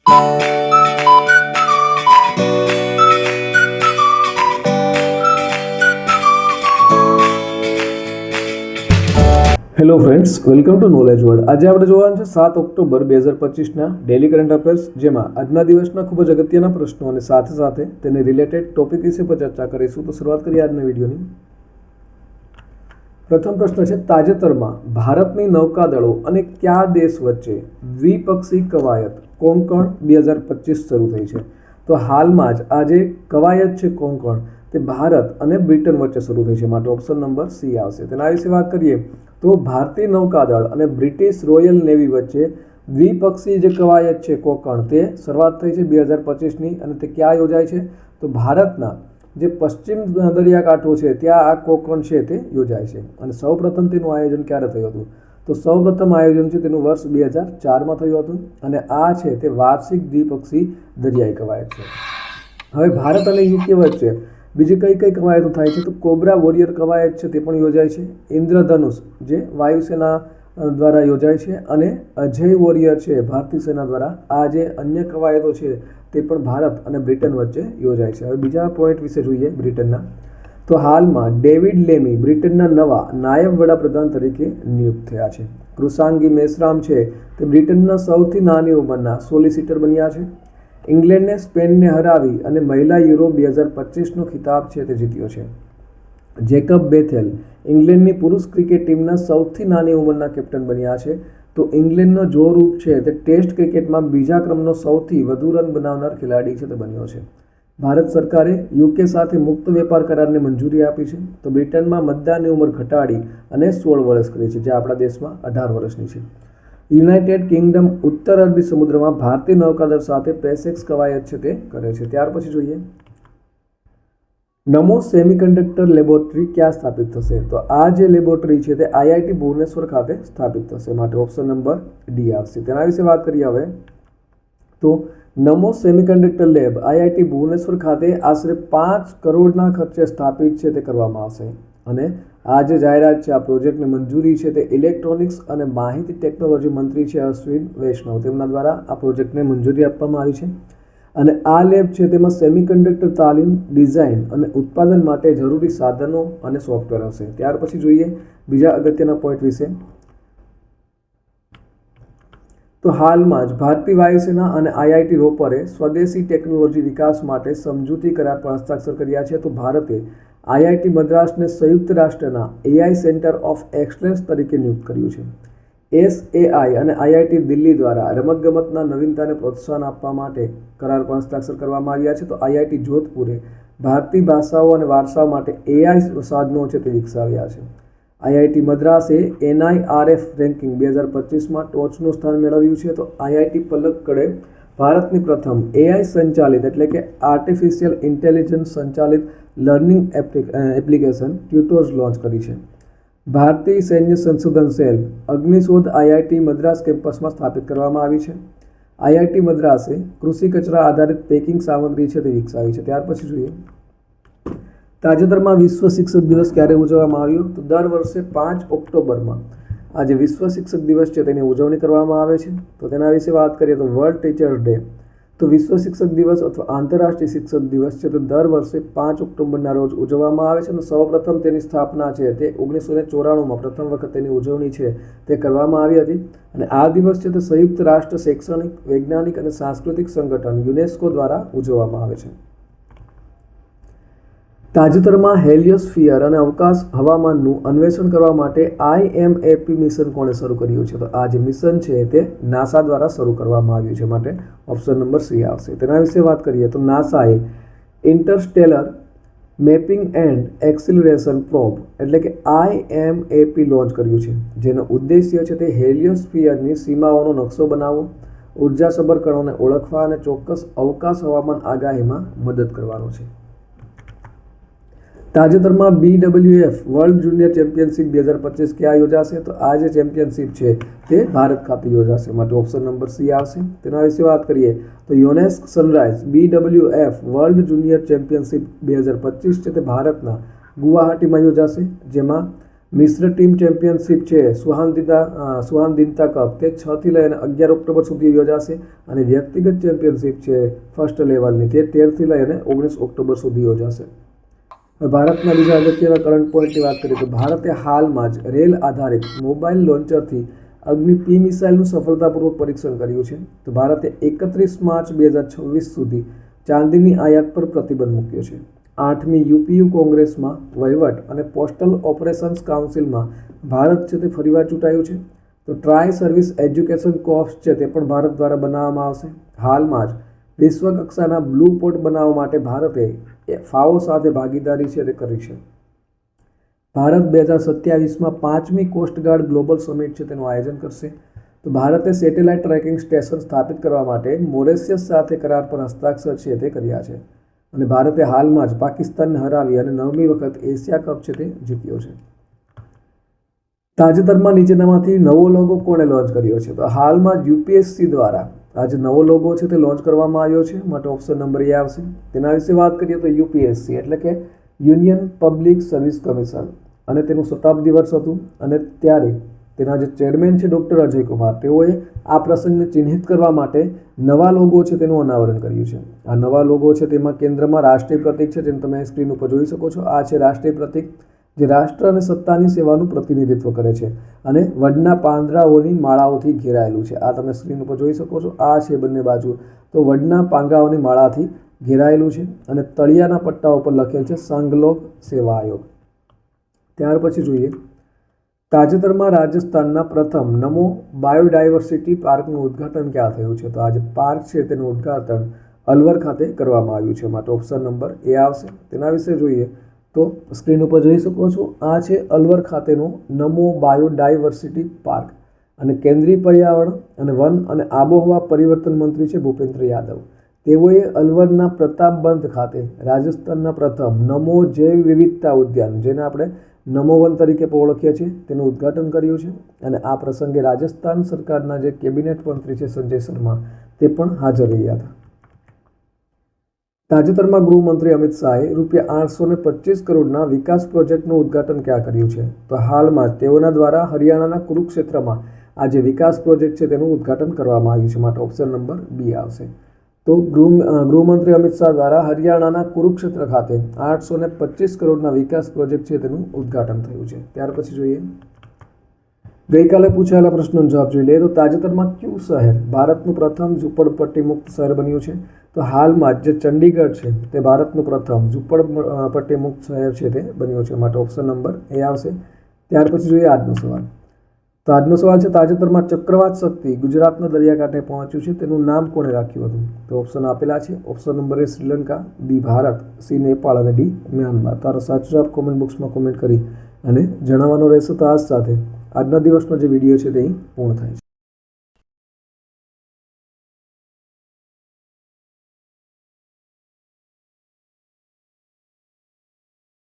Hello friends, welcome to knowledge world. આજે આપણે જોવાનું છે 7 ઓક્ટોબર 2025ના ડેલી કરંટ અફેર્સ, જેમાં આજના દિવસના ખૂબ જ અગત્યના પ્રશ્નો અને સાથે સાથે તેને રિલેટેડ ટોપિક વિશે પણ ચર્ચા કરીશું. તો શરૂઆત કરીએ આજના વિડીયોની. પ્રથમ પ્રશ્ન છે, તાજેતરમાં ભારતની નૌકાદળો અને કયા દેશ વચ્ચે દ્વિપક્ષી કવાયત કોંકણ 2025 શરૂ થઈ છે? તો હાલમાં જ આ જે કવાયત છે કોંકણ, તે ભારત અને બ્રિટન વચ્ચે શરૂ થઈ છે, માટે ઓપ્શન નંબર સી આવશે. તેના વિશે વાત કરીએ તો ભારતીય નૌકાદળ અને બ્રિટિશ રોયલ નેવી વચ્ચે દ્વિપક્ષી જે કવાયત છે કોંકણ, તે શરૂઆત થઈ છે 2025ની. અને તે ક્યાં યોજાય છે? તો ભારતના જે પશ્ચિમ દરિયાકાંઠો છે ત્યાં આ કોંકણ છે તે યોજાય છે. અને સૌપ્રથમ તેનું આયોજન ક્યારે થયું હતું? તો સૌપ્રથમ આયોજન છે તેનું વર્ષ 2004માં થયું હતું. અને આ છે તે વાર્ષિક દ્વિપક્ષી દરિયાઈ કવાયત છે. હવે ભારત અને યુકે વચ્ચે બીજી કઈ કઈ કવાયતો થાય છે? તો કોબ્રા વોરિયર કવાયત છે તે પણ યોજાય છે. ઇન્દ્રધનુષ જે વાયુસેના દ્વારા યોજાય છે. અને અજય વોરિયર છે ભારતીય સેના દ્વારા. આ જે અન્ય કવાયતો છે તે પણ ભારત અને બ્રિટન વચ્ચે યોજાય છે. હવે બીજા પોઈન્ટ વિશે જોઈએ બ્રિટનના. તો હાલમાં ડેવિડ લેમી બ્રિટનના નવા નાયબ વડાપ્રધાન તરીકે નિયુક્ત થયા છે. કૃષાંગી મેશ્રામ છે તે બ્રિટનના સૌથી નાની ઉંમરના સોલિસિટર બન્યા છે. ઇંગ્લેન્ડને સ્પેનને હરાવી અને મહિલા યુરો 2025નો ખિતાબ છે તે જીત્યો છે. જેકબ બેથેલ ઇંગ્લેન્ડની પુરુષ ક્રિકેટ ટીમના સૌથી નાની ઉંમરના કેપ્ટન બન્યા છે. તો ઇંગ્લેન્ડનો જો રૂપ છે તે ટેસ્ટ ક્રિકેટમાં બીજા ક્રમનો સૌથી વધુ રન બનાવનાર ખેલાડી છે તે બન્યો છે. ભારત સરકારે યુકે સાથે મુક્ત વેપાર કરારને મંજૂરી આપી છે. તો બ્રિટનમાં મતદાનની ઉંમર ઘટાડી અને 16 વર્ષ કરી છે, જે આપણા દેશમાં 18 વર્ષની છે. યુનાઇટેડ કિંગડમ ઉત્તર અરબી સમુદ્રમાં ભારતીય નૌકાદળ સાથે પેસેક્સ કવાયત છે તે કરે છે. ત્યાર પછી જોઈએ, નમો સેમિકન્ડક્ટર લેબોરેટરી ક્યાં સ્થાપિત થશે? તો આ જે લેબોરેટરી છે તે આઈઆઈટી ભુવનેશ્વર ખાતે સ્થાપિત થશે, માટે ઓપ્શન નંબર ડી આવશે. તેના વિશે વાત કરીએ હવે. તો નમો સેમિકન્ડક્ટર લેબ આઈઆઈટી ભુવનેશ્વર ખાતે આશરે 5 કરોડના ખર્ચે સ્થાપિત છે તે કરવામાં આવશે. અને આ જે જાહેરાત છે, આ પ્રોજેક્ટની મંજૂરી છે તે ઇલેક્ટ્રોનિક્સ અને માહિતી ટેકનોલોજી મંત્રી છે અશ્વિન વૈષ્ણવ, તેમના દ્વારા આ પ્રોજેક્ટને મંજૂરી આપવામાં આવી છે. અને આ લેબ છે તેમાં સેમિકન્ડક્ટર તાલીમ, ડિઝાઇન અને ઉત્પાદન માટે જરૂરી સાધનો અને સોફ્ટવેર હશે. ત્યાર પછી જોઈએ બીજા અગત્યના પોઈન્ટ વિશે. તો હાલમાં જ ભારતીય વાયુસેના અને આઈઆઈટી રોપરે સ્વદેશી ટેકનોલોજી વિકાસ માટે સમજૂતી કરાર પર હસ્તાક્ષર કર્યા છે. તો ભારતે આઈઆઈટી મદ્રાસને સંયુક્ત રાષ્ટ્રના એઆઈ સેન્ટર ઓફ એક્સલન્સ તરીકે નિયુક્ત કર્યું છે. એસએઆઈ અને આઈઆઈટી દિલ્હી દ્વારા રમતગમતના નવીનતાને પ્રોત્સાહન આપવા માટે કરાર પર હસ્તાક્ષર કરવામાં આવ્યા છે. તો આઈઆઈટી જોધપુરે ભારતીય ભાષાઓ અને વારસાઓ માટે એઆઈ સાધનો છે તે વિકસાવ્યા છે. આઈઆઈટી મદ્રાસે એનઆઈઆરએફ રેન્કિંગ 2025માં ટોચનું સ્થાન મેળવ્યું છે. તો આઈઆઈટી પલક્કડે ભારતની પ્રથમ એઆઈ સંચાલિત એટલે કે આર્ટિફિશિયલ ઇન્ટેલિજન્સ સંચાલિત લર્નિંગ એપ્લિકેશન ટ્યુટોર્સ લોન્ચ કરી છે. ભારતીય સૈન્ય સંશોધન સેલ અગ્નિશોધ આઈઆઈટી મદ્રાસ કેમ્પસમાં સ્થાપિત કરવામાં આવી છે. આઈઆઈટી મદ્રાસે કૃષિ કચરા આધારિત પેકિંગ સામગ્રી છે તે વિકસાવી છે. ત્યાર પછી જોઈએ, તાજેતરમાં વિશ્વ શિક્ષક દિવસ ક્યારે ઉજવવામાં આવ્યો? તો દર વર્ષે 5 ઓક્ટોબરમાં આજે વિશ્વ શિક્ષક દિવસ છે તેની ઉજવણી કરવામાં આવે છે. તો તેના વિશે વાત કરીએ તો વર્લ્ડ ટીચર્સ ડે, તો વિશ્વ શિક્ષક દિવસ અથવા આંતરરાષ્ટ્રીય શિક્ષક દિવસ છે તે દર વર્ષે 5 ઓક્ટોબરના રોજ ઉજવવામાં આવે છે. અને સૌપ્રથમ તેની સ્થાપના છે તે 1994માં પ્રથમ વખત તેની ઉજવણી છે તે કરવામાં આવી હતી. અને આ દિવસ છે તે સંયુક્ત રાષ્ટ્ર શૈક્ષણિક, વૈજ્ઞાનિક અને સાંસ્કૃતિક સંગઠન યુનેસ્કો દ્વારા ઉજવવામાં આવે છે. તાજેતરમાં હેલિયોસ્ફિયર અને અવકાશ હવામાનનું અન્વેષણ કરવા માટે આઈએમએપી મિશન કોણે શરૂ કર્યું છે? તો આ જે મિશન છે તે નાસા દ્વારા શરૂ કરવામાં આવ્યું છે, માટે ઓપ્શન નંબર સી આવશે. તેના વિશે વાત કરીએ તો નાસાએ interstellar mapping and acceleration probe એટલે કે આઈએમએપી લોન્ચ કર્યું છે, જેનો ઉદ્દેશ્ય છે તે હેલિયોસ્ફિયરની સીમાઓનો નકશો બનાવવો, ઉર્જાસભર કણોને ઓળખવા અને ચોક્કસ અવકાશ હવામાન આગાહીમાં મદદ કરવાનો છે. તાજેતરમાં BWF વર્લ્ડ જુનિયર ચેમ્પિયનશિપ 2025 ક્યાં યોજાશે? તો આ જે ચેમ્પિયનશિપ છે તે ભારત ખાતે યોજાશે, માટે ઓપ્શન નંબર સી આવશે. તેના વિશે વાત કરીએ તો યોનેસ્ક Sunrise BWF world junior championship 2025 છે તે ભારતના ગુવાહાટીમાં યોજાશે, જેમાં મિશ્ર ટીમ ચેમ્પિયનશિપ છે સુહાનદિનતા કપ તે 6 થી લઈને 11 ઓક્ટોબર સુધી યોજાશે અને વ્યક્તિગત ચેમ્પિયનશિપ છે ફર્સ્ટ લેવલની તે 13 થી લઈને 19 ઓક્ટોબર સુધી યોજાશે। ભારતના બીજા અગત્યના કરંટ પોઈન્ટની વાત કરીએ તો ભારતે હાલમાં જ રેલ આધારિત મોબાઈલ લોન્ચરથી અગ્નિ P મિસાઇલનું સફળતાપૂર્વક પરીક્ષણ કર્યું છે। તો ભારતે 31 માર્ચ 2026 સુધી ચાંદીની આયાત પર પ્રતિબંધ મૂક્યો છે। 8મી UPU કોંગ્રેસમાં વહીવટ અને પોસ્ટલ ઓપરેશન્સ કાઉન્સિલમાં ભારત છે તે ફરીવાર ચૂંટાયું છે। તો ટ્રાય સર્વિસ એજ્યુકેશન કોર્પ્સ છે તે પણ ભારત દ્વારા બનાવવામાં આવશે। હાલમાં જ વિશ્વ કક્ષાના બ્લુ પોર્ટ બનાવવા માટે ભારતે FAO સાથે ભાગીદારી છે તે કરી છે। ભારત 2027માં 5મી કોસ્ટગાર્ડ ગ્લોબલ સમિટ છે તેનું આયોજન કરશે। તો ભારતે સેટેલાઇટ ટ્રેકિંગ સ્ટેશન સ્થાપિત કરવા માટે મોરેશિયસ સાથે કરાર પર હસ્તાક્ષર છે તે કર્યા છે અને ભારતે હાલમાં જ પાકિસ્તાનને હરાવી અને 9મી વખત એશિયા કપ છે તે જીત્યો છે। તાજેતરમાં નીચેનામાંથી નવો લોગો કોણે લોન્ચ કર્યો છે? તો હાલમાં જ UPSC દ્વારા આજે નવો લોગો છે તે લોન્ચ કરવામાં આવ્યો છે માટે ઓપ્શન નંબર A આવશે। તેના વિશે વાત કરીએ તો UPSC એટલે કે યુનિયન પબ્લિક સર્વિસ કમિશન અને તેનું શતાબ્દી વર્ષ હતું અને ત્યારે તેના જે ચેરમેન છે ડૉક્ટર અજય કુમાર તેઓએ આ પ્રસંગને ચિહ્નિત કરવા માટે નવા લોગો છે તેનું અનાવરણ કર્યું છે। આ નવા લોગો છે તેમાં કેન્દ્રમાં રાષ્ટ્રીય પ્રતીક છે જેમ તમે સ્ક્રીન ઉપર જોઈ શકો છો। આ છે રાષ્ટ્રીય પ્રતીક જે રાષ્ટ્ર અને સત્તાની સેવાનું પ્રતિનિધિત્વ કરે છે અને વડના પાંદડાઓની માળાઓથી ઘેરાયેલું છે। આ તમે સ્ક્રીન ઉપર જોઈ શકો છો। આ છે બંને બાજુ તો વડના પાંદડાઓની માળાથી ઘેરાયેલું છે અને તળિયાના પટ્ટા ઉપર લખેલ છે સંઘલોક સેવા આયોગ। ત્યાર પછી જોઈએ તાજેતરમાં રાજસ્થાનના પ્રથમ નમો બાયોડાયવર્સિટી પાર્કનું ઉદ્ઘાટન ક્યાં થયું છે? તો આ જે પાર્ક છે તેનું ઉદ્ઘાટન અલવર ખાતે કરવામાં આવ્યું છે માટે ઓપ્શન નંબર A આવશે। તેના વિશે જોઈએ તો સ્ક્રીન ઉપર જોઈ શકો છો। આ છે અલવર ખાતેનો નમો બાયોડાયવર્સિટી પાર્ક અને કેન્દ્રીય પર્યાવરણ અને વન અને આબોહવા પરિવર્તન મંત્રી છે ભૂપેન્દ્ર યાદવ તેઓએ અલવરના પ્રતાપબંધ ખાતે રાજસ્થાનના પ્રથમ નમો જૈવ વિવિધતા ઉદ્યાન જેને આપણે નમોવન તરીકે ઓળખીએ છીએ તેનું ઉદ્ઘાટન કર્યું છે અને આ પ્રસંગે રાજસ્થાન સરકારના જે કેબિનેટ મંત્રી છે સંજય શર્મા તે પણ હાજર રહ્યા હતા। તાજેતરમાં ગૃહમંત્રી અમિત શાહે ₹825 કરોડના વિકાસ પ્રોજેક્ટનું ઉદ્ઘાટન ક્યાં કર્યું છે? તો હાલમાં જ તેઓના દ્વારા હરિયાણાના કુરુક્ષેત્રમાં આ જે વિકાસ પ્રોજેક્ટ છે તેનું ઉદ્ઘાટન કરવામાં આવ્યું છે માટે ઓપ્શન નંબર B આવશે। તો ગૃહમંત્રી અમિત શાહ દ્વારા હરિયાણાના કુરુક્ષેત્ર ખાતે 825 કરોડના વિકાસ પ્રોજેક્ટ છે તેનું ઉદ્ઘાટન થયું છે। ત્યાર પછી જોઈએ ગઈકાલે પૂછાયેલા પ્રશ્નોનો જવાબ જોઈ લઈએ તો તાજેતરમાં કયું શહેર ભારતનું પ્રથમ ઝૂંપડપટ્ટી મુક્ત શહેર બન્યું છે? તો હાલમાં જે ચંડીગઢ છે તે ભારતનું પ્રથમ ઝૂંપડપટ્ટી મુક્ત શહેર છે તે બન્યું છે માટે ઓપ્શન નંબર A આવશે। ત્યાર પછી જોઈએ આજનો સવાલ। તો આજનો સવાલ છે તાજેતરમાં ચક્રવાત શક્તિ ગુજરાતના દરિયાકાંઠે પહોંચ્યું છે તેનું નામ કોણે રાખ્યું હતું? તો ઓપ્શન આપેલા છે। Option number A Sri Lanka, B Bharat, C Nepal અને D મ્યાનમાર। તારો સાચો જવાબ કોમેન્ટ બોક્સમાં કોમેન્ટ કરી અને જણાવવાનો રહેશે। તો આ સાથે આજના દિવસનો જે વિડીયો છે તે પૂર્ણ થાય છે।